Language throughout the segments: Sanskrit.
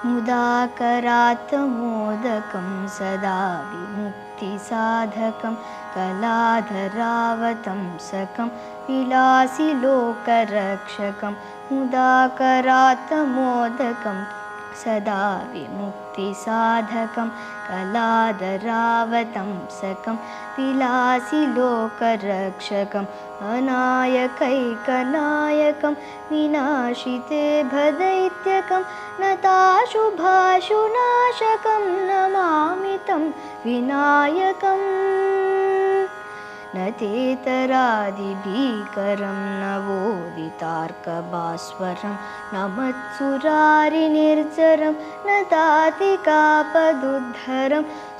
मुदाकरात् मोदकं सदा विमुक्तिसाधकं कलाधरावतंसकं विलासिलोकरक्षकं मुदाकरात् मोदकं सदा विमुक्तिसाधकं कलाधरावतंसकं विलासिलोकरक्षकम् अनायकैकनायकं विनाशिते भदैत्यकं नताशुभाशुनाशकं नमामि तं विनायकम् न तेतरादिभीकरं नवोदितार्कभास्वरं न मत्सुरारिनिर्जरं न तातिकापदुद्धरं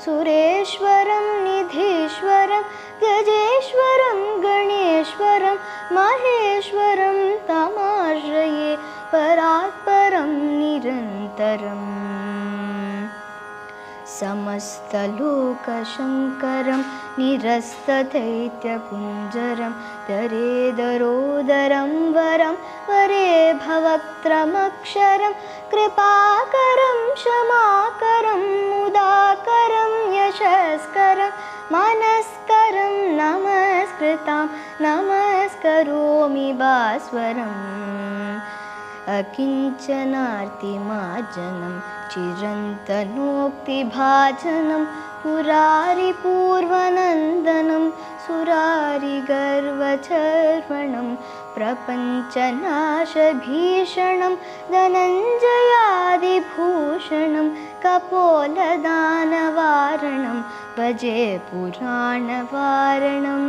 सुरेश्वरं निधीश्वरं गजेश्वरं गणेश्वरं महेश्वरं तमाश्रये परात्परं निरन्तरम् समस्तलोकशङ्करं निरस्तदैत्यकुञ्जरं दरेदरोदरं वरं वरे भवक्त्रमक्षरं कृपाकरं क्षमाकरं मुदाकरं यशस्करं मनस्करं नमस्कृतां नमस्करोमि भास्वरम् अकिञ्चनार्तिमार्जनं चिरन्तनोक्तिभाजनं पुरारिपूर्वनन्दनं सुरारिगर्वचर्वणं प्रपञ्चनाशभीषणं धनञ्जयादिभूषणं कपोलदानवारणं भजे पुराणवारणम्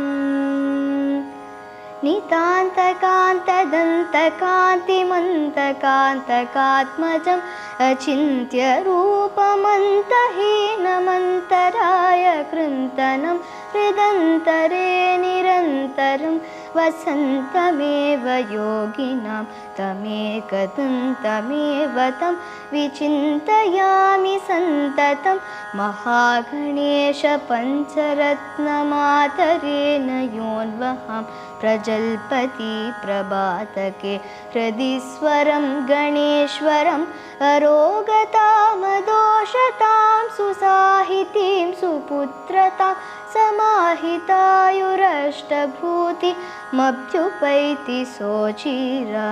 नितान्तकान्तदन्तकान्तिमन्तकान्तकात्मजम् अचिन्त्यरूपमन्तहीनमन्तराय कृन्तनं हृदन्तरे निरन्तरं वसन्तमेव योगिनां तमेकदन्तमेव तं विचिन्तयामि सन्ततं महागणेशपञ्चरत्नमातरेण योऽन्वहं प्रजल्पति प्रभातके हृदि स्वरं गणेश्वरम् अरोगतामदोषतां सुसाहितीं सुपुत्रतां समाहितायुरष्टभूतिमभ्युपैति सोचिरात्।